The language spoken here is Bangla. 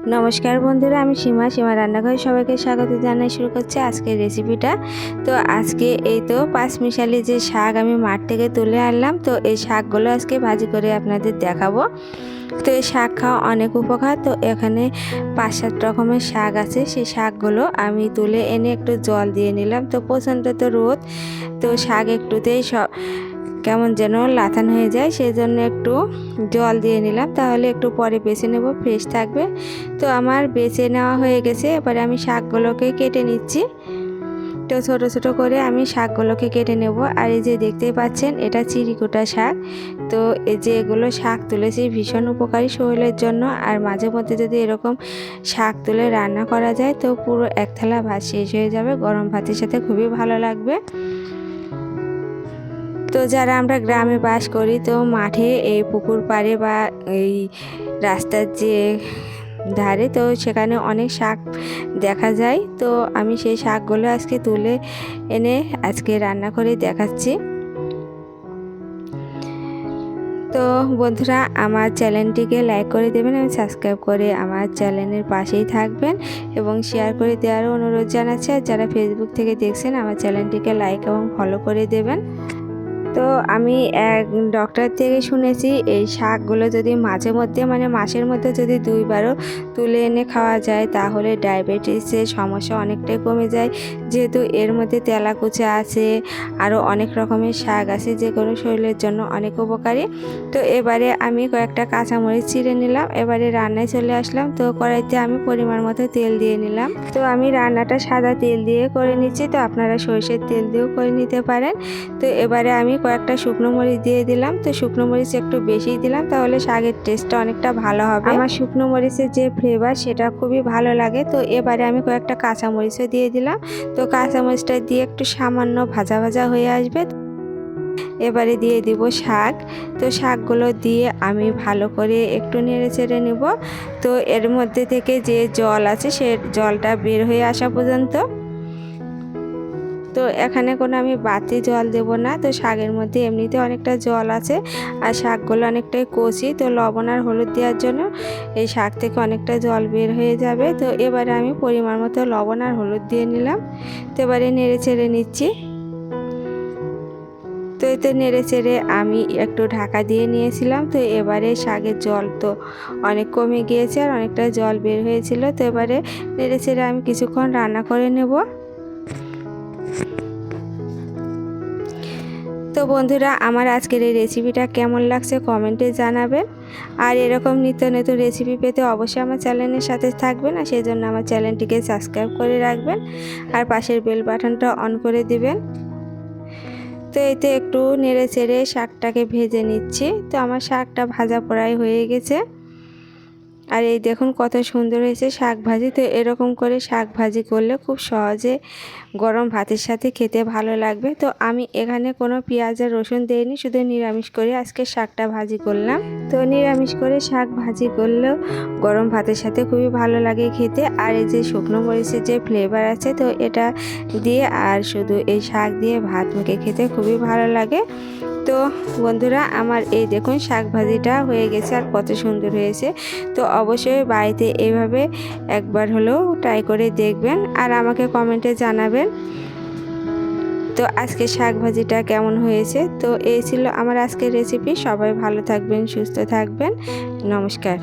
নমস্কার বন্ধুরা, আমি সীমা রান্নাঘরে সবাইকে স্বাগত জানাই। শুরু করছি আজকের রেসিপিটা। তো আজকে এই তো পাঁচমিশালি যে শাক আমি মাঠ থেকে তুলে আনলাম, তো এই শাকগুলো আজকে ভাজি করে আপনাদের দেখাবো। তো এই শাক খাওয়া অনেক উপকার। তো এখানে 5-7 রকমের শাক আছে, সেই শাকগুলো আমি তুলে এনে একটু জল দিয়ে নিলাম। তো প্রচণ্ড তো রোদ, তো শাক একটুতেই সব কেমন যেন লাথান হয়ে যায়, সেই জন্য একটু জল দিয়ে নিলাম, তাহলে একটু পরে বেছে নেব, ফ্রেশ থাকবে। তো আমার বেছে নেওয়া হয়ে গেছে। এবারে আমি শাকগুলোকে কেটে নিচ্ছি। তো ছোট ছোট করে আমি শাকগুলোকে কেটে নেব। আর এই যে দেখতেই পাচ্ছেন, এটা চিরিকুটা শাক। তো এই যে এগুলো শাক তুলেছি ভীষণ উপকারী শরীরের জন্য। আর মাঝে মধ্যে যদি এরকম শাক তুলে রান্না করা যায়, তো পুরো এক থালা ভাত শেষ হয়ে যাবে। গরম ভাতের সাথে খুবই ভালো লাগবে। তো যারা আমরা গ্রামে বাস করি, তো মাঠে এই পুকুর পাড়ে বা এই রাস্তার যে ধারে, তো সেখানে অনেক শাক দেখা যায়। তো আমি সেই শাকগুলো আজকে তুলে এনে আজকে রান্না করে দেখাচ্ছি। তো বন্ধুরা, আমার চ্যানেলটিকে লাইক করে দেবেন এবং সাবস্ক্রাইব করে আমার চ্যানেলের পাশেই থাকবেন এবং শেয়ার করে দেওয়ারও অনুরোধ জানাচ্ছি। আর যারা ফেসবুক থেকে দেখছেন, আমার চ্যানেলটিকে লাইক এবং ফলো করে দেবেন। তো আমি এক ডক্টর থেকে শুনেছি, এই শাকগুলো যদি মাঝে মধ্যে মাসের মধ্যে যদি 2বারও তুলে এনে খাওয়া যায়, তাহলে ডায়াবেটিসের সমস্যা অনেকটাই কমে যায়। যেহেতু এর মধ্যে তেলাকুচা আছে, আরও অনেক রকমের শাক আছে, যেগুলো শরীরের জন্য অনেক উপকারী। তো এবারে আমি কয়েকটা কাঁচামরিচ চিড়ে নিলাম। এবারে রান্নায় চলে আসলাম। তো কড়াইতে আমি পরিমাণ মতো তেল দিয়ে নিলাম। তো আমি রান্নাটা সাদা তেল দিয়ে করে নিচ্ছি, তো আপনারা সরষের তেল দিয়েও করে নিতে পারেন। তো এবারে আমি কয়েকটা শুকনো মরিচ দিয়ে দিলাম। তো শুকনো মরিচ একটু বেশি দিলাম, তাহলে শাকের টেস্টটা অনেকটা ভালো হবে। আমার শুকনো মরিচের যে ফ্লেভার, সেটা খুবই ভালো লাগে। তো এবারে আমি কয়েকটা কাঁচা মরিচও দিয়ে দিলাম। তো কাঁচা মরিচটা দিয়ে একটু সামান্য ভাজা ভাজা হয়ে আসবে। এবারে দিয়ে দিব শাক। তো শাকগুলো দিয়ে আমি ভালো করে একটু নেড়ে চেড়ে নেব। তো এর মধ্যে থেকে যে জল আছে, সে জলটা বের হয়ে আসা পর্যন্ত। তো এখানে কোনো আমি বাড়তি জল দেব না। তো শাকের মধ্যে এমনিতে অনেকটা জল আছে, আর শাকগুলো অনেকটাই কচি। তো লবণ আর হলুদ দেওয়ার জন্য এই শাক থেকে অনেকটা জল বের হয়ে যাবে। তো এবারে আমি পরিমাণ মতো লবণ আর হলুদ দিয়ে নিলাম। তো এবারে নেড়ে চেড়ে নিচ্ছি। তো এতে নেড়ে চেড়ে আমি একটু ঢাকা দিয়ে নিয়েছিলাম। তো এবারে শাকের জল তো অনেক কমে গিয়েছে, আর অনেকটা জল বের হয়েছিল। তো এবারে নেড়ে চেড়ে আমি কিছুক্ষণ রান্না করে নেব। তো বন্ধুরা, আমার আজকের এই রেসিপিটা কেমন লাগছে কমেন্টে জানাবেন। আর এরকম নিত্য নতুন রেসিপি পেতে অবশ্যই আমার চ্যানেলের সাথে থাকবেন। আর সেই জন্য আমার চ্যানেলটিকে সাবস্ক্রাইব করে রাখবেন, আর পাশের বেল বাটনটা অন করে দিবেন। তো এতে একটু নেড়ে চেড়ে শাকটাকে ভেজে নিচ্ছি। তো আমার শাকটা ভাজা প্রায় হয়ে গেছে। আর এই দেখুন কত সুন্দর হয়েছে শাক ভাজি। তো এরকম করে শাক ভাজি করলে খুব সহজে গরম ভাতের সাথে খেতে ভালো লাগবে। তো আমি এখানে কোনো পেঁয়াজ আর রসুন দেইনি, শুধু নিরামিষ করে আজকে শাকটা ভাজি করলাম। তো নিরামিষ করে শাক ভাজি করলেও গরম ভাতের সাথে খুবই ভালো লাগে খেতে। আর এই যে শুকনো মরিচের যে ফ্লেভার আছে, তো এটা দিয়ে আর শুধু এই শাক দিয়ে ভাত মেখে খেতে খুবই ভালো লাগে। তো বন্ধুরা, আমার এই দেখুন শাক ভাজিটা হয়ে গেছে, আর কত সুন্দর হয়েছে। তো অবশ্যই বাড়িতে এইভাবে একবার হলেও ট্রাই করে দেখবেন, আর আমাকে কমেন্টে জানাবেন তো আজকে শাক ভাজিটা কেমন হয়েছে। তো এই ছিল আমার আজকের রেসিপি। সবাই ভালো থাকবেন, সুস্থ থাকবেন। নমস্কার।